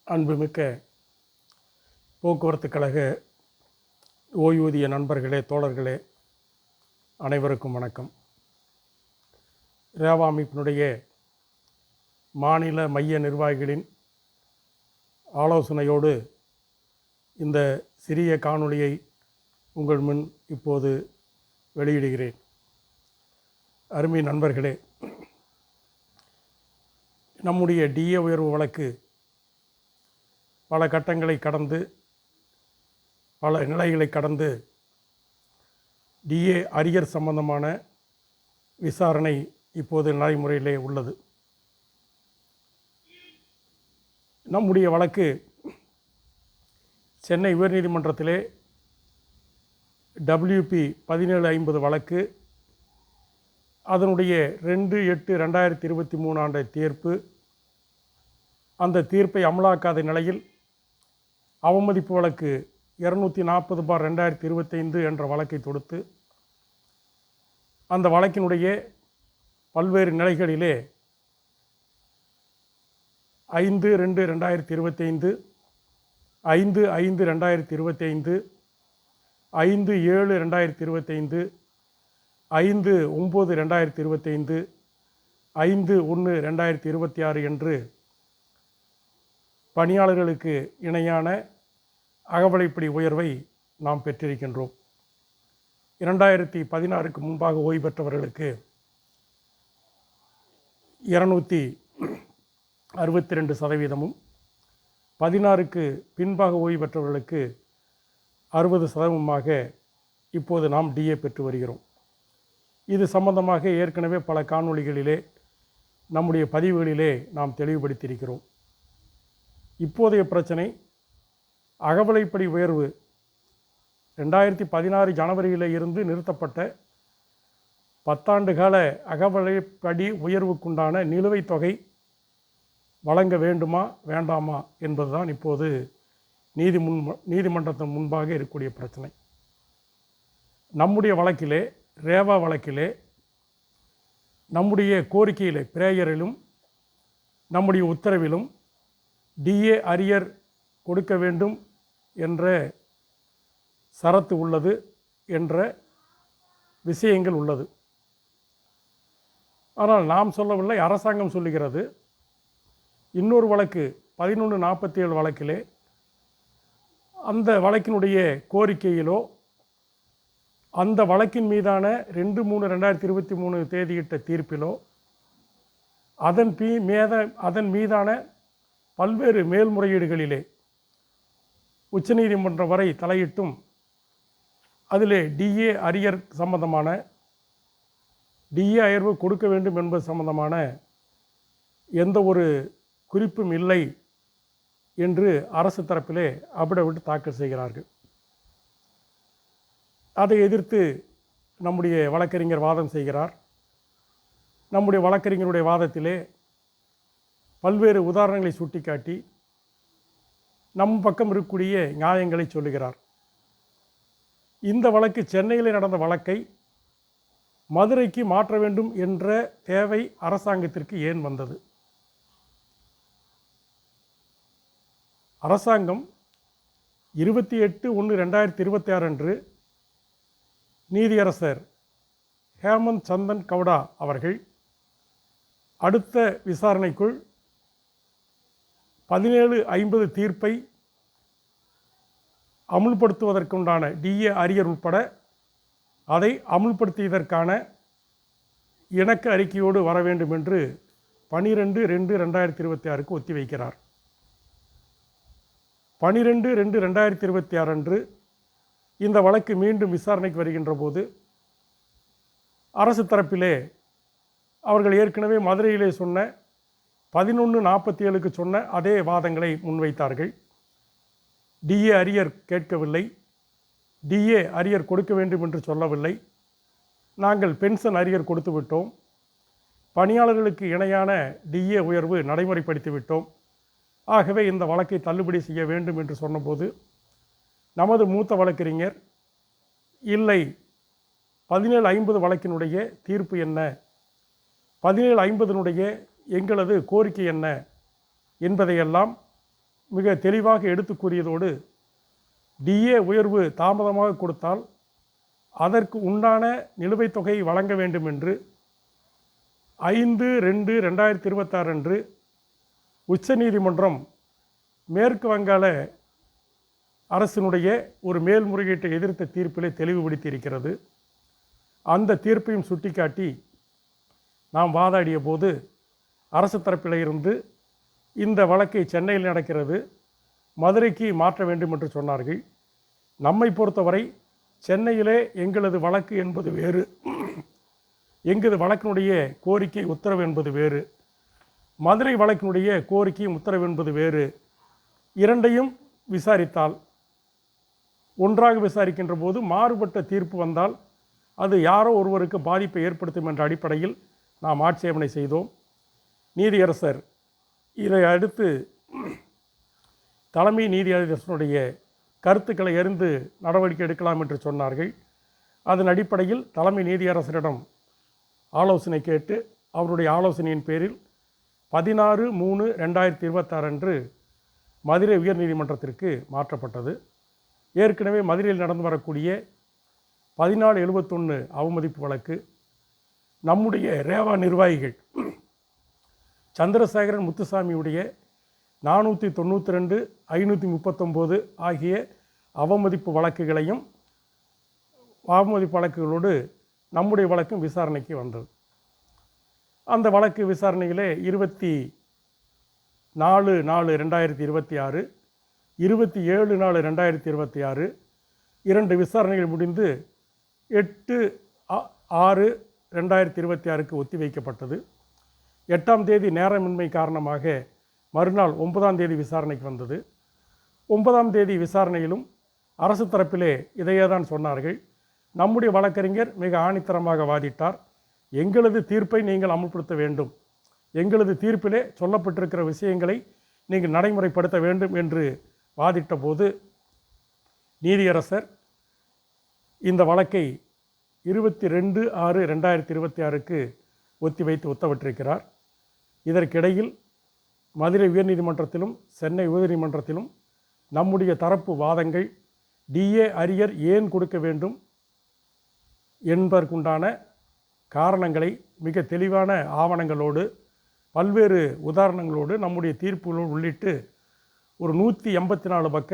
அன்புமிக்க போக்குவரத்து கழக ஓய்வூதிய நண்பர்களே, தோழர்களே, அனைவருக்கும் வணக்கம். ரேவா அமைப்பினுடைய மாநில மைய நிர்வாகிகளின் ஆலோசனையோடு இந்த சிறிய காணொளியை உங்கள் முன் இப்போது வெளியிடுகிறேன். அருமை நண்பர்களே, நம்முடைய டிஏ உயர்வு வழக்கு பல கட்டங்களை கடந்து, பல நிலைகளை கடந்து டிஏ அரியர் சம்பந்தமான விசாரணை இப்போது நடைமுறையிலே உள்ளது. நம்முடைய வழக்கு சென்னை உயர்நீதிமன்றத்திலே WP 1750 வழக்கு, அதனுடைய 2/8/2023 ஆண்டு தீர்ப்பு. அந்த தீர்ப்பை அமலாக்காத நிலையில் அவமதிப்பு வழக்கு 240/2025 என்ற வழக்கை தொடுத்து, அந்த வழக்கினுடைய பல்வேறு நிலைகளிலே 5/2/2025, 5/5/2025, 5/7/2025, 5/9/2025, 5/1/2026 என்று பணியாளர்களுக்கு இணையான அகவலைப்படி உயர்வை நாம் பெற்றிருக்கின்றோம். 2016க்கு முன்பாக ஓய்வு பெற்றவர்களுக்கு 262%, 16க்கு பின்பாக ஓய்வு பெற்றவர்களுக்கு 60% இப்போது நாம் டிஏ பெற்று வருகிறோம். இது சம்பந்தமாக ஏற்கனவே பல காணொளிகளிலே, நம்முடைய பதிவுகளிலே நாம் தெளிவுபடுத்தியிருக்கிறோம். இப்போதைய பிரச்சனை அகவலைப்படி உயர்வு 2016 ஜனவரியில் இருந்து நிறுத்தப்பட்ட 10 ஆண்டு கால அகவலைப்படி உயர்வுக்குண்டான நிலுவைத் தொகை வழங்க வேண்டுமா வேண்டாமா என்பதுதான் இப்போது நீதிமன்றத்தின் முன்பாக இருக்கக்கூடிய பிரச்சனை. நம்முடைய வழக்கிலே, ரேவா வழக்கிலே, நம்முடைய கோரிக்கையிலே, பிரேயரிலும் நம்முடைய உத்தரவிலும் டிஏ அரியர் கொடுக்க வேண்டும் என்ற சரத்து உள்ளது என்ற விஷயங்கள் உள்ளது. ஆனால் நாம் சொல்லவில்லை, அரசாங்கம் சொல்லுகிறது. இன்னொரு வழக்கு 1147 வழக்கிலே, அந்த வழக்கினுடைய கோரிக்கையிலோ, அந்த வழக்கின் மீதான 2/3/2023 தேதியிட்ட தீர்ப்பிலோ, அதன் மீதான பல்வேறு மேல்முறையீடுகளிலே உச்சநீதிமன்றம் வரை தலையிட்டும் அதிலே டிஏ அரியர் சம்பந்தமான, டிஏ அயர்வு கொடுக்க வேண்டும் என்பது சம்பந்தமான எந்த ஒரு குறிப்பும் இல்லை என்று அரசு தரப்பிலே அபிடவிட் தாக்கல் செய்கிறார்கள். அதை எதிர்த்து நம்முடைய வழக்கறிஞர் வாதம் செய்கிறார். நம்முடைய வழக்கறிஞருடைய வாதத்திலே பல்வேறு உதாரணங்களை சுட்டிக்காட்டி நம் பக்கம் இருக்கக்கூடிய நியாயங்களை சொல்லுகிறார். இந்த வழக்கு சென்னையில் நடந்த வழக்கை மதுரைக்கு மாற்ற வேண்டும் என்ற தேவை அரசாங்கத்திற்கு ஏன் வந்தது? அரசாங்கம் 28/1/2026 அன்று நீதியரசர் ஹேமந்த் சந்தன் கவுடா அவர்கள் அடுத்த விசாரணைக்குள் 1750 தீர்ப்பை அமுல்படுத்துவதற்குண்டான டிஏ அரியர் உட்பட அதை அமுல்படுத்தியதற்கான இணக்க அறிக்கையோடு வர வேண்டும் என்று 12/2/2026க்கு ஒத்திவைக்கிறார். 12/2/2026 அன்று இந்த வழக்கு மீண்டும் விசாரணைக்கு வருகின்ற போது அரசு தரப்பிலே அவர்கள் ஏற்கனவே மதுரையிலே சொன்ன 1147க்கு சொன்ன அதே வாதங்களை முன்வைத்தார்கள். டிஏ அரியர் கேட்கவில்லை, டிஏ அரியர் கொடுக்க வேண்டும் என்று சொல்லவில்லை, நாங்கள் பென்ஷன் அரியர் கொடுத்து விட்டோம், பணியாளர்களுக்கு இணையான டிஏ உயர்வு நடைமுறைப்படுத்தி விட்டோம், ஆகவே இந்த வழக்கை தள்ளுபடி செய்ய வேண்டும் என்று சொன்னபோது நமது மூத்த வழக்கறிஞர், இல்லை, 1750 வழக்கினுடைய தீர்ப்பு என்ன, 1750னுடைய எங்களது கோரிக்கை என்ன என்பதையெல்லாம் மிக தெளிவாக எடுத்து கூறியதோடு டிஏ உயர்வு தாமதமாக கொடுத்தால் அதற்கு உண்டான நிலுவைத் தொகையை வழங்க வேண்டும் என்று 5/2/2026 அன்று உச்சநீதிமன்றம் மேற்கு வங்காள அரசினுடைய ஒரு மேல்முறையீட்டை எதிர்த்த தீர்ப்பிலே தெளிவுபடுத்தியிருக்கிறது. அந்த தீர்ப்பையும் சுட்டிக்காட்டி நாம் வாதாடிய போது அரசு தரப்பில் இருந்து இந்த வழக்கை சென்னையில் நடக்கிறது, மதுரைக்கு மாற்ற வேண்டும் என்று சொன்னார்கள். நம்மை பொறுத்தவரை சென்னையிலே எங்களது வழக்கு என்பது வேறு, எங்களது வழக்கினுடைய கோரிக்கை உத்தரவு என்பது வேறு, மதுரை வழக்கினுடைய கோரிக்கையும் உத்தரவு என்பது வேறு. இரண்டையும் விசாரித்தால் ஒன்றாக விசாரிக்கின்ற போது மாறுபட்ட தீர்ப்பு வந்தால் அது யாரோ ஒருவருக்கு பாதிப்பை ஏற்படுத்தும் என்ற அடிப்படையில் நாம் ஆட்சேபனை செய்தோம். நீதியரசர் இதை அடுத்து தலைமை நீதியரசனுடைய கருத்துக்களை அறிந்து நடவடிக்கை எடுக்கலாம் என்று சொன்னார்கள். அதன் அடிப்படையில் தலைமை நீதியரசரிடம் ஆலோசனை கேட்டு அவருடைய ஆலோசனையின் பேரில் 16/3/2026 அன்று மதுரை உயர்நீதிமன்றத்திற்கு மாற்றப்பட்டது. ஏற்கனவே மதுரையில் நடந்து வரக்கூடிய 1471 அவமதிப்பு வழக்கு நம்முடைய ரேவா நிர்வாகிகள் சந்திரசேகரன் முத்துசாமியுடைய 492, 539 ஆகிய அவமதிப்பு வழக்குகளையும் அவமதிப்பு வழக்குகளோடு நம்முடைய வழக்கும் விசாரணைக்கு வந்தது. அந்த வழக்கு விசாரணையிலே 24/4/2026, 27/4/2026 2 விசாரணைகள் முடிந்து 8/6/2026க்கு ஒத்திவைக்கப்பட்டது. 8ஆம் தேதி நேரமின்மை காரணமாக மறுநாள் 9ஆம் தேதி விசாரணைக்கு வந்தது. 9ஆம் தேதி விசாரணையிலும் அரசு தரப்பிலே இதையே தான் சொன்னார்கள். நம்முடைய வழக்கறிஞர் மிக ஆணித்தரமாக வாதிட்டார். எங்களது தீர்ப்பை நீங்கள் அமல்படுத்த வேண்டும், எங்களது தீர்ப்பிலே சொல்லப்பட்டிருக்கிற விஷயங்களை நீங்கள் நடைமுறைப்படுத்த வேண்டும் என்று வாதிட்ட போது நீதியரசர் இந்த வழக்கை 22/6/2026க்கு ஒத்திவைத்து உத்தரவிட்டிருக்கிறார். இதற்கிடையில் மதுரை உயர்நீதிமன்றத்திலும் சென்னை உயர்நீதிமன்றத்திலும் நம்முடைய தரப்பு வாதங்கள் டிஏ அரியர் ஏன் கொடுக்க வேண்டும் என்பதற்குண்டான காரணங்களை மிக தெளிவான ஆவணங்களோடு பல்வேறு உதாரணங்களோடு நம்முடைய தீர்ப்புகளோடு உள்ளிட்டு ஒரு 184 பக்க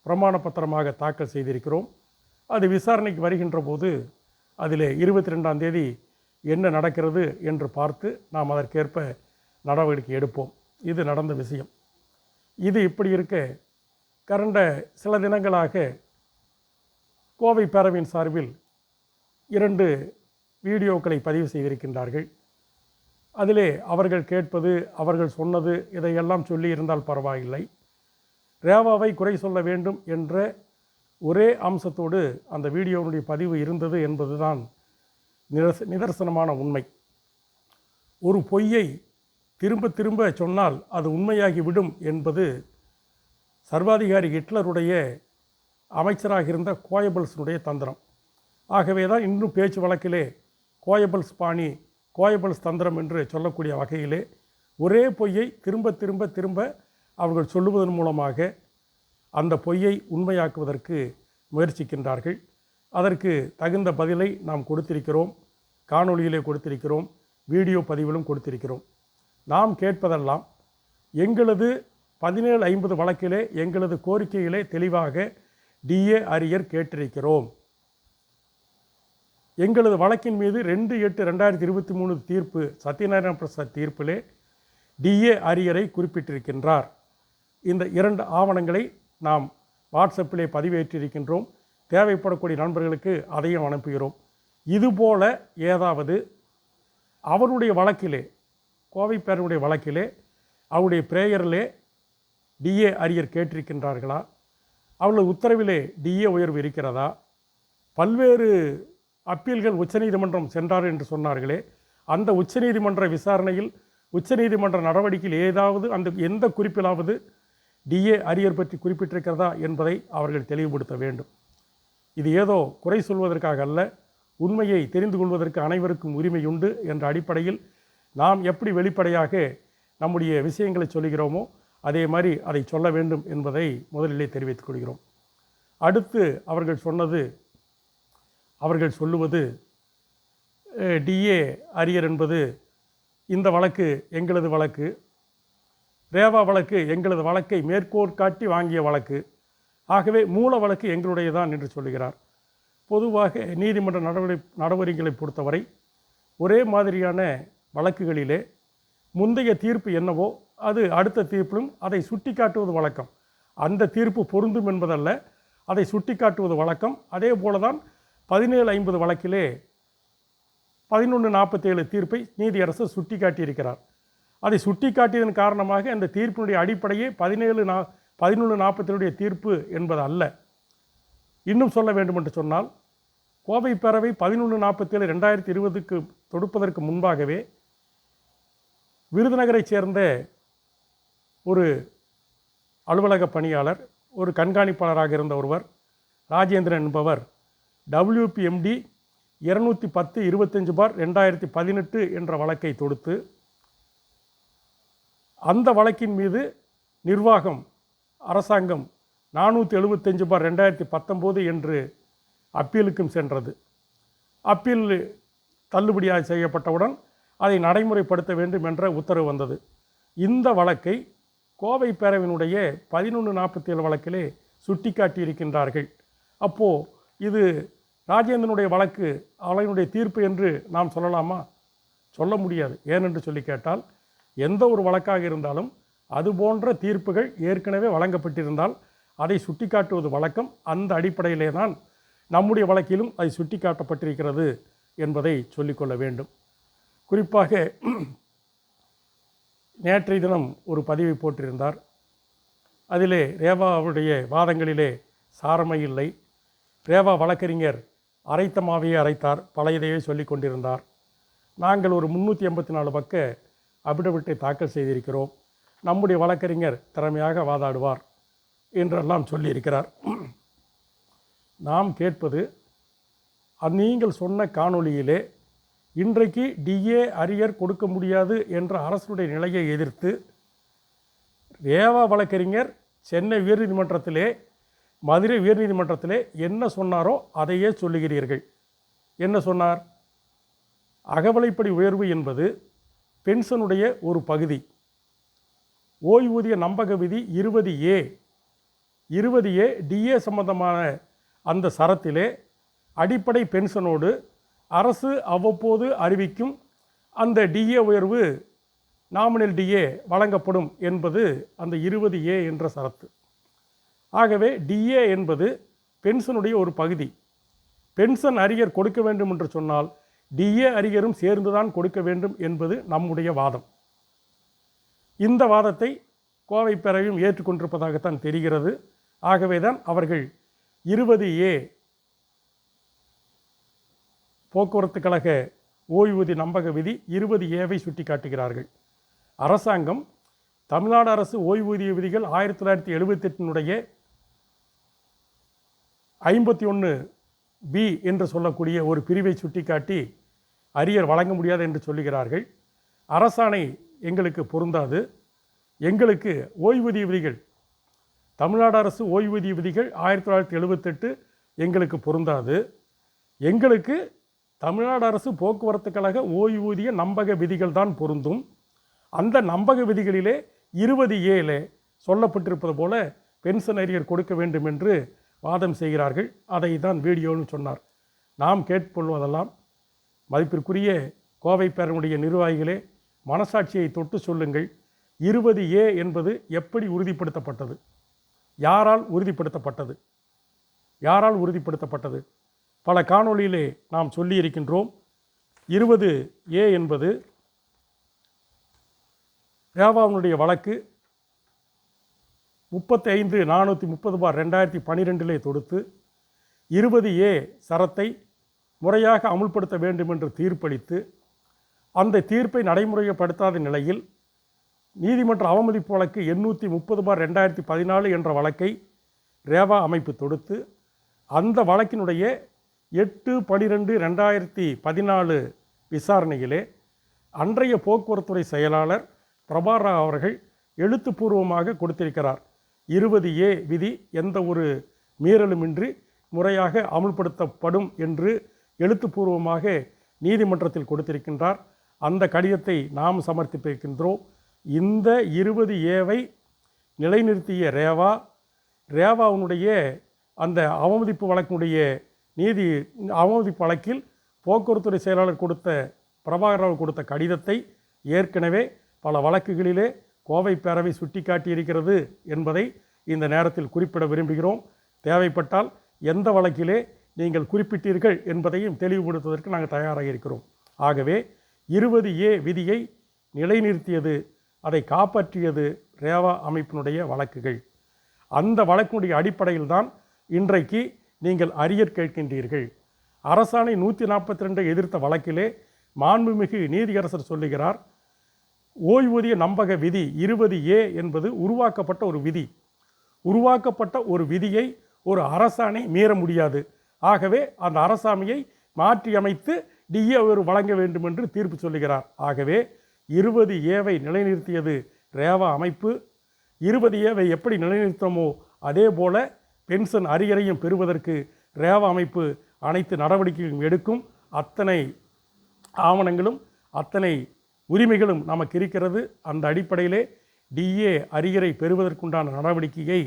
பிரமாண பத்திரமாக தாக்கல் செய்திருக்கிறோம். அது விசாரணைக்கு வருகின்ற போது அதில் 22ஆம் தேதி என்ன நடக்கிறது என்று பார்த்து நாம் அதற்கேற்ப நடவடிக்கை எடுப்போம். இது நடந்த விஷயம். இது இப்படி இருக்க கடந்த சில தினங்களாக கோவை பேரவையின் சார்பில் 2 வீடியோக்களை பதிவு செய்திருக்கின்றார்கள். அதிலே அவர்கள் கேட்பது, அவர்கள் சொன்னது இதையெல்லாம் சொல்லி இருந்தால் பரவாயில்லை, ரேவாவை குறை சொல்ல வேண்டும் என்ற ஒரே அம்சத்தோடு அந்த வீடியோவுடைய பதிவு இருந்தது என்பதுதான் நிதர்சனமான உண்மை. ஒரு பொய்யை திரும்ப திரும்ப சொன்னால் அது உண்மையாகிவிடும் என்பது சர்வாதிகாரி ஹிட்லருடைய அமைச்சராக இருந்த கோயபல்ஸினுடைய தந்திரம். ஆகவே தான் இன்னும் பேச்சு வழக்கிலே கோயபல்ஸ் பாணி, கோயபல்ஸ் தந்திரம் என்று சொல்லக்கூடிய வகையிலே ஒரே பொய்யை திரும்ப திரும்ப திரும்ப அவர்கள் சொல்லுவதன் மூலமாக அந்த பொய்யை உண்மையாக்குவதற்கு முயற்சிக்கின்றார்கள். அதற்கு தகுந்த பதிலை நாம் கொடுத்திருக்கிறோம், காணொளியிலே கொடுத்திருக்கிறோம், வீடியோ பதிவிலும் கொடுத்திருக்கிறோம். நாம் கேட்பதெல்லாம் எங்களது 1750 வழக்கிலே எங்களது கோரிக்கையிலே தெளிவாக டிஏ அரியர் கேட்டிருக்கிறோம். எங்களது வழக்கின் மீது 2/8/2023 தீர்ப்பு சத்யநாராயண பிரசாத் தீர்ப்பிலே டிஏ அரியரை குறிப்பிட்டிருக்கின்றார். இந்த 2 ஆவணங்களை நாம் வாட்ஸ்அப்பிலே பதிவேற்றிருக்கின்றோம். தேவைப்படக்கூடிய நண்பர்களுக்கு அதையும் அனுப்புகிறோம். இதுபோல ஏதாவது அவருடைய வழக்கிலே, கோவை பேரனுடைய வழக்கிலே அவருடைய பிரேயரிலே டிஏ அரியர் கேட்டிருக்கின்றார்களா, அவர்களது உத்தரவிலே டிஏ உயர்வு இருக்கிறதா, பல்வேறு அப்பீல்கள் உச்சநீதிமன்றம் சென்றார் என்று சொன்னார்களே, அந்த உச்சநீதிமன்ற விசாரணையில் உச்சநீதிமன்ற நடவடிக்கையில் ஏதாவது அந்த எந்த குறிப்பிலாவது டிஏ அரியர் பற்றி குறிப்பிட்டிருக்கிறதா என்பதை அவர்கள் தெளிவுபடுத்த வேண்டும். இது ஏதோ குறை சொல்வதற்காக அல்ல, உண்மையை தெரிந்து கொள்வதற்கு அனைவருக்கும் உரிமை உண்டு என்ற அடிப்படையில் நாம் எப்படி வெளிப்படையாக நம்முடைய விஷயங்களை சொல்கிறோமோ அதே மாதிரி அதை சொல்ல வேண்டும் என்பதை முதலிலே தெரிவித்துக் கொள்கிறோம். அடுத்து அவர்கள் சொல்லுவது டிஏ அரியர் என்பது இந்த வழக்கு எங்களது வழக்கு, ரேவா வழக்கு எங்களது வழக்கை மேற்கோள் காட்டி வாங்கிய வழக்கு, ஆகவே மூல வழக்கு எங்களுடையதான் என்று சொல்லுகிறார். பொதுவாக நீதிமன்ற நடவடிக்கைகளை பொறுத்தவரை ஒரே மாதிரியான வழக்குகளிலே முந்தைய தீர்ப்பு என்னவோ அது அடுத்த தீர்ப்பிலும் அதை சுட்டி காட்டுவது வழக்கம். அந்த தீர்ப்பு பொருந்தும் என்பதல்ல, அதை சுட்டி காட்டுவது வழக்கம். அதே போல தான் 1750 வழக்கிலே 1147 தீர்ப்பை நீதியரசர் சுட்டி காட்டியிருக்கிறார். அதை சுட்டி காட்டியதன் காரணமாக அந்த தீர்ப்பினுடைய அடிப்படையே 1147 தீர்ப்பு என்பது அல்ல. இன்னும் சொல்ல வேண்டும் என்று சொன்னால், கோவை பேரவை 1147 2020க்கு தொடுப்பதற்கு முன்பாகவே விருதுநகரைச் சேர்ந்த ஒரு அலுவலக பணியாளர், ஒரு கண்காணிப்பாளராக இருந்த ஒருவர் ராஜேந்திரன் என்பவர் WPMD 210/25/2018 என்ற வழக்கை தொடுத்து அந்த வழக்கின் மீது நிர்வாகம் அரசாங்கம் 475/2019 என்று அப்பீலுக்கும் சென்றது. அப்பீல் தள்ளுபடியாக செய்யப்பட்டவுடன் அதை நடைமுறைப்படுத்த வேண்டும் என்ற உத்தரவு வந்தது. இந்த வழக்கை கோவை பேரவையினுடைய 1147 வழக்கிலே சுட்டி காட்டியிருக்கின்றார்கள். அப்போது இது ராஜேந்திரனுடைய வழக்கு, அவனுடைய தீர்ப்பு என்று நாம் சொல்லலாமா? சொல்ல முடியாது. ஏனென்று சொல்லி கேட்டால், எந்த ஒரு வழக்காக இருந்தாலும் அது போன்ற தீர்ப்புகள் ஏற்கனவே வழங்கப்பட்டிருந்தால் அதை சுட்டி காட்டுவது வழக்கம். அந்த அடிப்படையிலே தான் நம்முடைய வழக்கிலும் அதை சுட்டி காட்டப்பட்டிருக்கிறது என்பதை சொல்லிக்கொள்ள வேண்டும். குறிப்பாக நேற்றைய தினம் ஒரு பதிவை போட்டிருந்தார். அதிலே ரேவாவுடைய வாதங்களிலே சாரமை இல்லை, ரேவா வழக்கறிஞர் அரைத்த மாவையே அரைத்தார், பழையதையே சொல்லி கொண்டிருந்தார். நாங்கள் ஒரு 384 பக்க அபிடவிட்டை தாக்கல் செய்திருக்கிறோம், நம்முடைய வழக்கறிஞர் திறமையாக வாதாடுவார் என்றெல்லாம் சொல்லியிருக்கிறார். நாம் கேட்பது, நீங்கள் சொன்ன காணொளியிலே இன்றைக்கு டிஏ அரியர் கொடுக்க முடியாது என்ற அரசுடைய நிலையை எதிர்த்து ரேவா வழக்கறிஞர் சென்னை உயர்நீதிமன்றத்திலே, மதுரை உயர்நீதிமன்றத்திலே என்ன சொன்னாரோ அதையே சொல்லுகிறீர்கள். என்ன சொன்னார்? அகவிலைப்படி உயர்வு என்பது பென்ஷனுடைய ஒரு பகுதி. ஓய்வூதிய நம்பக விதி 20A டிஏ சம்பந்தமான அந்த சரத்திலே அடிப்படை பென்ஷனோடு அரசு அவ்வப்போது அறிவிக்கும் அந்த டிஏ உயர்வு, நாமினல் டிஏ வழங்கப்படும் என்பது அந்த 20A என்ற சரத்து. ஆகவே டிஏ என்பது பென்ஷனுடைய ஒரு பகுதி. பென்ஷன் அரியர் கொடுக்க வேண்டும் என்று சொன்னால் டிஏ அரியரும் சேர்ந்துதான் கொடுக்க வேண்டும் என்பது நம்முடைய வாதம். இந்த வாதத்தை கோவை பேரவையும் ஏற்றுக்கொண்டிருப்பதாகத்தான் தெரிகிறது. ஆகவே தான் அவர்கள் 20A போக்குவரத்து கழக ஓய்வூதிய நம்பக விதி 20Aவை சுட்டி காட்டுகிறார்கள். அரசாங்கம் தமிழ்நாடு அரசு ஓய்வூதிய விதிகள் 1978 51B என்று சொல்லக்கூடிய ஒரு பிரிவை சுட்டிக்காட்டி அரியர் வழங்க முடியாது என்று சொல்லுகிறார்கள். அரசாணை எங்களுக்கு பொருந்தாது. எங்களுக்கு ஓய்வூதிய விதிகள், தமிழ்நாடு அரசு ஓய்வூதிய விதிகள் 1978 எங்களுக்கு பொருந்தாது. எங்களுக்கு தமிழ்நாடு அரசு போக்குவரத்து கழக ஓய்வூதிய நம்பக விதிகள் தான் பொருந்தும். அந்த நம்பக விதிகளிலே 20Aல சொல்லப்பட்டிருப்பது போல பென்ஷன் அரியர் கொடுக்க வேண்டும் என்று வாதம் செய்கிறார்கள். அதை தான் வீடியோன்னு சொன்னார். நாம் கேட்பொள்வதெல்லாம், மதிப்பிற்குரிய கோவை பேரனுடைய நிர்வாகிகளே, மனசாட்சியை தொட்டு சொல்லுங்கள். 20A என்பது எப்படி உறுதிப்படுத்தப்பட்டது? யாரால் உறுதிப்படுத்தப்பட்டது? யாரால் உறுதிப்படுத்தப்பட்டது? பல காணொளியிலே நாம் சொல்லியிருக்கின்றோம். 20A என்பது ரேவாவுடைய வழக்கு 35/430/2012 தொடுத்து 20A சரத்தை முறையாக அமுல்படுத்த வேண்டும் என்று தீர்ப்பளித்து, அந்த தீர்ப்பை நடைமுறைப்படுத்தாத நிலையில் நீதிமன்ற அவமதிப்பு வழக்கு 830/2014 என்ற வழக்கை ரேவா அமைப்பு தொடுத்து, அந்த வழக்கினுடைய 8/12/2014 விசாரணையிலே அன்றைய போக்குவரத்துறை செயலாளர் பிரபாரா அவர்கள் எழுத்துப்பூர்வமாக கொடுத்திருக்கிறார். 20A விதி எந்த ஒரு மீறலுமின்றி முறையாக அமுல்படுத்தப்படும் என்று எழுத்துப்பூர்வமாக நீதிமன்றத்தில் கொடுத்திருக்கின்றார். அந்த கடிதத்தை நாம் சமர்ப்பிக்கின்றோம். இந்த 20Aவை நிலைநிறுத்திய ரேவாவுடைய அந்த அவமதிப்பு வழக்கினுடைய அவமதிப்பு வழக்கில் போக்குவரத்துறை செயலாளர் கொடுத்த பிரபாகர் கொடுத்த கடிதத்தை ஏற்கனவே பல வழக்குகளிலே கோவை பேரவை சுட்டிக்காட்டியிருக்கிறது என்பதை இந்த நேரத்தில் குறிப்பிட விரும்புகிறோம். தேவைப்பட்டால் எந்த வழக்கிலே நீங்கள் குறிப்பிட்டீர்கள் என்பதையும் தெளிவுபடுத்துவதற்கு நாங்கள் தயாராக இருக்கிறோம். ஆகவே 20A விதியை நிலைநிறுத்தியது, அதை காப்பாற்றியது ரேவா அமைப்பினுடைய வழக்குகள். அந்த வழக்கினுடைய அடிப்படையில் தான் இன்றைக்கு நீங்கள் அரியர் கேட்கின்றீர்கள். அரசாணை 142 எதிர்த்த வழக்கிலே மாண்புமிகு நீதியரசர் சொல்லுகிறார், ஓய்வூதிய நம்பக விதி 20A என்பது உருவாக்கப்பட்ட ஒரு விதி. உருவாக்கப்பட்ட ஒரு விதியை ஒரு அரசாணை மீற முடியாது. ஆகவே அந்த அரசாணையை மாற்றியமைத்து டிஏ வழங்க வேண்டும் என்று தீர்ப்பு சொல்லுகிறார். ஆகவே 20Aவை நிலைநிறுத்தியது ரேவா அமைப்பு. 20Aவை எப்படி நிலைநிறுத்தமோ அதே போல பென்ஷன் அரியரையும் பெறுவதற்கு ரேவா அமைப்பு அனைத்து நடவடிக்கைகளும் எடுக்கும். அத்தனை ஆவணங்களும் அத்தனை உரிமைகளும் நமக்கு இருக்கிறது. அந்த அடிப்படையிலே டிஏ அரியரை பெறுவதற்குண்டான நடவடிக்கையை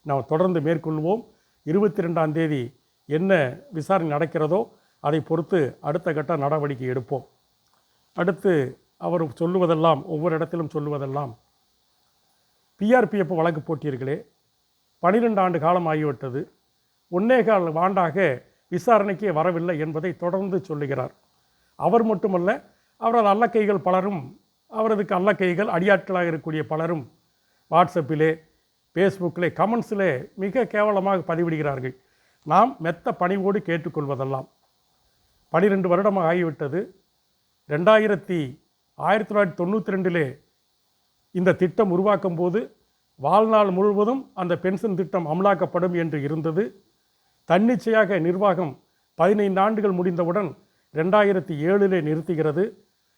நாம் தொடர்ந்து மேற்கொள்வோம். 22ஆம் தேதி என்ன விசாரணை நடக்கிறதோ அதை பொறுத்து அடுத்த கட்ட நடவடிக்கை எடுப்போம். அடுத்து அவர் சொல்லுவதெல்லாம், ஒவ்வொரு இடத்திலும் சொல்லுவதெல்லாம், பிஆர்பிஎஃப் வழக்கு போட்டீர்களே, 12 ஆண்டு காலம் ஆகிவிட்டது, 1.25 ஆண்டாக விசாரணைக்கே வரவில்லை என்பதை தொடர்ந்து சொல்லுகிறார். அவர் மட்டுமல்ல, அவரது அல்லக்கைகள் பலரும், அவரதுக்கு அல்லக்கைகள் அடியாட்களாக இருக்கக்கூடிய பலரும் வாட்ஸ்அப்பிலே, ஃபேஸ்புக்கிலே, கமெண்ட்ஸிலே மிக கேவலமாக பதிவிடுகிறார்கள். நாம் மெத்த பணிவோடு கேட்டுக்கொள்வதெல்லாம், 12 வருடமாக ஆகிவிட்டது. 1992 இந்த திட்டம் உருவாக்கும் போது வாழ்நாள் முழுவதும் அந்த பென்ஷன் திட்டம் அமலாக்கப்படும் என்று இருந்தது. தன்னிச்சையாக நிர்வாகம் 15 ஆண்டுகள் முடிந்தவுடன் 2007 நிறுத்துகிறது.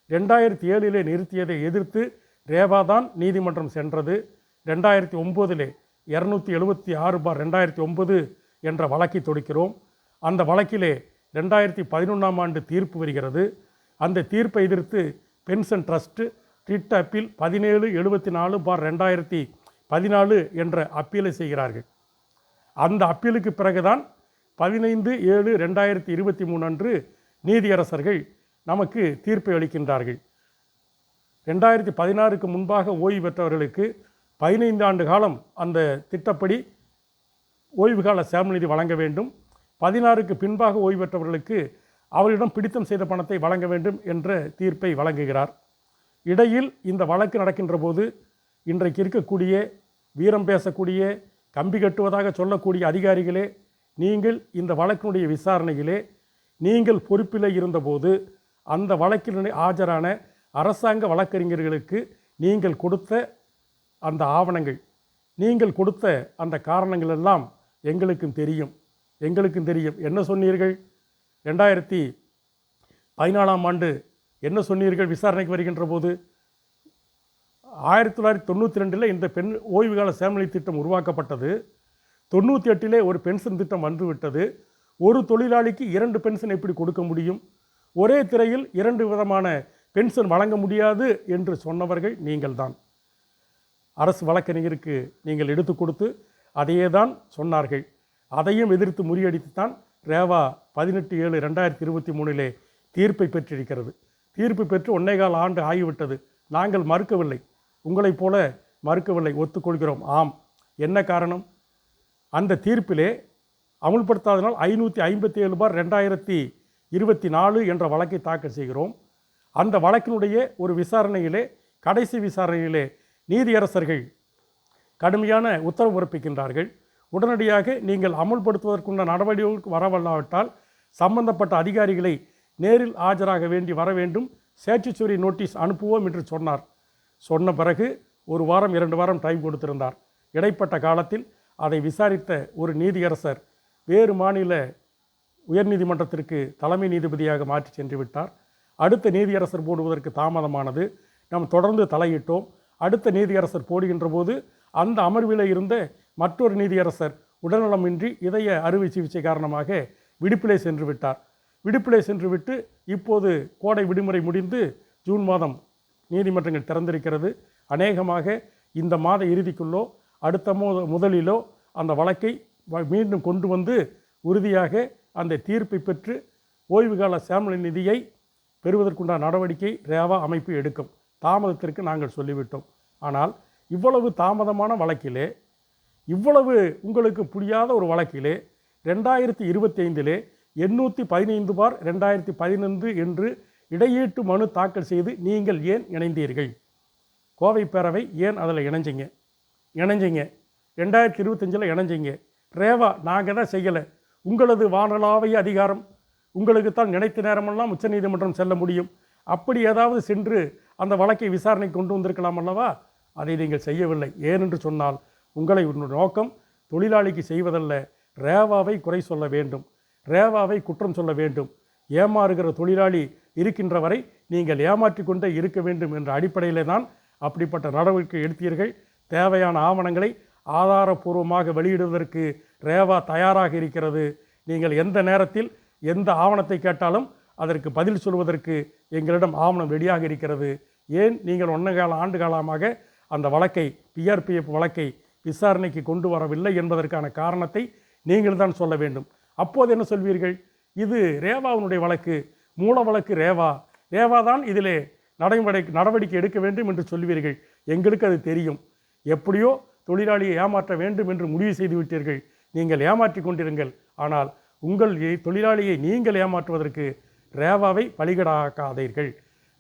2007 நிறுத்தியதை எதிர்த்து ரேவா தான் நீதிமன்றம் சென்றது. 2009 276/2009 என்ற வழக்கை தொடுக்கிறோம். அந்த வழக்கிலே 2011ஆம் ஆண்டு தீர்ப்பு வருகிறது. அந்த தீர்ப்பை எதிர்த்து பென்ஷன் ட்ரஸ்ட் ரிட் அப்பீல் 1774/2014 என்ற அப்பீலை செய்கிறார்கள். அந்த அப்பீலுக்கு பிறகுதான் 15/7/2023 அன்று நீதியரசர்கள் நமக்கு தீர்ப்பை அளிக்கின்றார்கள். 2016க்கு முன்பாக ஓய்வு பெற்றவர்களுக்கு 15 ஆண்டு காலம் அந்த திட்டப்படி ஓய்வுகால சேமநிதி வழங்க வேண்டும். 16க்கு பின்பாக ஓய்வு பெற்றவர்களுக்கு அவர்களிடம் பிடித்தம் செய்த பணத்தை வழங்க வேண்டும் என்ற தீர்ப்பை வழங்குகிறார். இடையில் இந்த வழக்கு நடக்கின்ற போது இன்றைக்கு இருக்கக்கூடிய வீரம் பேசக்கூடிய, கம்பி கட்டுவதாக சொல்லக்கூடிய அதிகாரிகளே, நீங்கள் இந்த வழக்கினுடைய விசாரணையிலே நீங்கள் பொறுப்பில் இருந்தபோது அந்த வழக்கில் ஆஜரான அரசாங்க வழக்கறிஞர்களுக்கு நீங்கள் கொடுத்த அந்த ஆவணங்கள், நீங்கள் கொடுத்த அந்த காரணங்கள் எல்லாம் எங்களுக்கும் தெரியும். என்ன சொன்னீர்கள்? 2014ஆம் ஆண்டு என்ன சொன்னீர்கள்? விசாரணைக்கு வருகின்ற போது 1992 இந்த ஓய்வுகால சேமநிதி திட்டம் உருவாக்கப்பட்டது. 98 ஒரு பென்ஷன் திட்டம் வந்துவிட்டது. ஒரு தொழிலாளிக்கு 2 பென்ஷன் எப்படி கொடுக்க முடியும்? ஒரே திரையில் 2 விதமான பென்ஷன் வழங்க முடியாது என்று சொன்னவர்கள் நீங்கள்தான். அரசு வழக்கறிஞருக்கு நீங்கள் எடுத்து கொடுத்து அதையே தான் சொன்னார்கள். அதையும் எதிர்த்து முறியடித்துத்தான் ரேவா 18/7/2023 தீர்ப்பை பெற்றிருக்கிறது. தீர்ப்பு பெற்று 1.25 ஆண்டு ஆகிவிட்டது. நாங்கள் மறுக்கவில்லை, உங்களைப் போல மறுக்கவில்லை, ஒத்துக்கொள்கிறோம். ஆம், என்ன காரணம்? அந்த தீர்ப்பிலே அமுல்படுத்தாதனால் 557/2024 என்ற வழக்கை தாக்கல் செய்கிறோம். அந்த வழக்கினுடைய ஒரு விசாரணையிலே, கடைசி விசாரணையிலே நீதியரசர்கள் கடுமையான உத்தரவு பிறப்பிக்கின்றார்கள். உடனடியாக நீங்கள் அமுல்படுத்துவதற்குள்ள நடவடிக்கைகளுக்கு வரவல்லாவிட்டால் சம்பந்தப்பட்ட அதிகாரிகளை நேரில் ஆஜராக வேண்டி வர வேண்டும், ஸ்டேச்சுட்டரி நோட்டீஸ் அனுப்புவோம் என்று சொன்னார். சொன்ன பிறகு 1 வாரம் 2 வாரம் டைம் கொடுத்திருந்தார். இடைப்பட்ட காலத்தில் அதை விசாரித்த ஒரு நீதியரசர் வேறு மாநில உயர்நீதிமன்றத்திற்கு தலைமை நீதிபதியாக மாற்றி சென்று விட்டார். அடுத்த நீதியரசர் போடுவதற்கு தாமதமானது. நாம் தொடர்ந்து தலையிட்டோம். அடுத்த நீதியரசர் போடுகின்ற போது அந்த அமர்வில் இருந்த மற்றொரு நீதியரசர் உடல்நலமின்றி இதய அறுவை சிகிச்சை காரணமாக விடுப்பிலே சென்று விட்டார். விடுப்பிலே சென்று விட்டு இப்போது கோடை விடுமுறை முடிந்து ஜூன் மாதம் நீதிமன்றங்கள் திறந்திருக்கிறது. அநேகமாக இந்த மாத இறுதிக்குள்ளோ அடுத்த முதலிலோ அந்த வழக்கை மீண்டும் கொண்டு வந்து உறுதியாக அந்த தீர்ப்பை பெற்று ஓய்வுகால சேமல நிதியை பெறுவதற்குண்டான நடவடிக்கை ரேவா அமைப்பு எடுக்கும். தாமதத்திற்கு நாங்கள் சொல்லிவிட்டோம். ஆனால் இவ்வளவு தாமதமான வழக்கிலே, இவ்வளவு உங்களுக்கு புரியாத ஒரு வழக்கிலே 2025 815 பார் 2015 என்று இடையீட்டு மனு தாக்கல் செய்து நீங்கள் ஏன் இணைந்தீர்கள்? கோவை பேரவை ஏன் அதில் இணைஞ்சிங்க? 2025 இணைஞ்சிங்க. ரேவா நாங்கள் தான் செய்யலை. உங்களது வானளாவிய அதிகாரம், உங்களுக்கு தான் நினைத்த நேரமெல்லாம் உச்சநீதிமன்றம் செல்ல முடியும். அப்படி ஏதாவது சென்று அந்த வழக்கை விசாரணை கொண்டு வந்திருக்கலாம் அல்லவா? அதை நீங்கள் செய்யவில்லை. ஏனென்று சொன்னால் உங்களை நோக்கம் தொழிலாளிக்கு செய்வதல்ல, ரேவாவை குறை சொல்ல வேண்டும், ரேவாவை குற்றம் சொல்ல வேண்டும். ஏமாறுகிற தொழிலாளி இருக்கின்ற வரை நீங்கள் ஏமாற்றி கொண்டே இருக்க வேண்டும் என்ற அடிப்படையிலே தான் அப்படிப்பட்ட நடவடிக்கை எடுத்தீர்கள். தேவையான ஆவணங்களை ஆதாரபூர்வமாக வெளியிடுவதற்கு ரேவா தயாராக இருக்கிறது. நீங்கள் எந்த நேரத்தில் எந்த ஆவணத்தை கேட்டாலும் அதற்கு பதில் சொல்வதற்கு எங்களிடம் ஆவணம் ரெடியாக இருக்கிறது. ஏன் நீங்கள் 1 ஆண்டு காலமாக அந்த வழக்கை, பிஆர்பிஎஃப் வழக்கை விசாரணைக்கு கொண்டு வரவில்லை என்பதற்கான காரணத்தை நீங்கள் தான் சொல்ல வேண்டும். அப்போது என்ன சொல்வீர்கள்? இது ரேவாவினுடைய வழக்கு, மூல வழக்கு ரேவா, ரேவா தான் இதிலே நடவடிக்கை எடுக்க வேண்டும் என்று சொல்வீர்கள். எங்களுக்கு அது தெரியும். எப்படியோ தொழிலாளியை ஏமாற்ற வேண்டும் என்று முடிவு செய்து விட்டீர்கள். நீங்கள் ஏமாற்றி கொண்டிருங்கள். ஆனால் உங்கள் தொழிலாளியை நீங்கள் ஏமாற்றுவதற்கு ரேவாவை பலிகடாக்காதீர்கள்,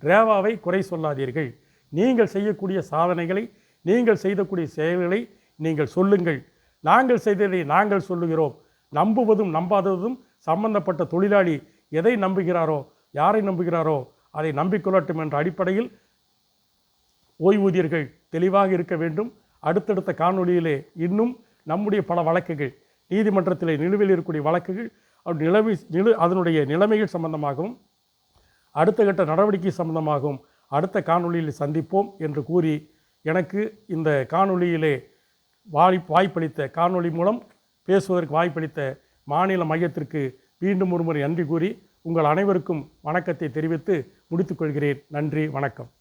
ரேவாவை குறை சொல்லாதீர்கள். நீங்கள் செய்யக்கூடிய சாதனைகளை, நீங்கள் செய்யக்கூடிய செயல்களை நீங்கள் சொல்லுங்கள். நாங்கள் செய்ததை நாங்கள் சொல்லுகிறோம். நம்புவதும் நம்பாததும் சம்பந்தப்பட்ட தொழிலாளி எதை நம்புகிறாரோ, யாரை நம்புகிறாரோ அதை நம்பிக்கொள்ளட்டும் என்ற அடிப்படையில் ஓய்வூதியர்கள் தெளிவாக இருக்க வேண்டும். அடுத்தடுத்த காணொளியிலே இன்னும் நம்முடைய பல வழக்குகள், நீதிமன்றத்திலே நிலுவையில் இருக்கக்கூடிய வழக்குகள், அதனுடைய நிலைமைகள் சம்பந்தமாகவும் அடுத்த கட்ட நடவடிக்கை சம்பந்தமாகவும் அடுத்த காணொளியில் சந்திப்போம் என்று கூறி, எனக்கு இந்த காணொளியிலே வாய்ப்பளித்த, காணொளி மூலம் பேசுவதற்கு வாய்ப்பளித்த மாநில மையத்திற்கு மீண்டும் ஒருமுறை நன்றி கூறி உங்கள் அனைவருக்கும் வணக்கத்தை தெரிவித்து முடித்துக்கொள்கிறேன். நன்றி, வணக்கம்.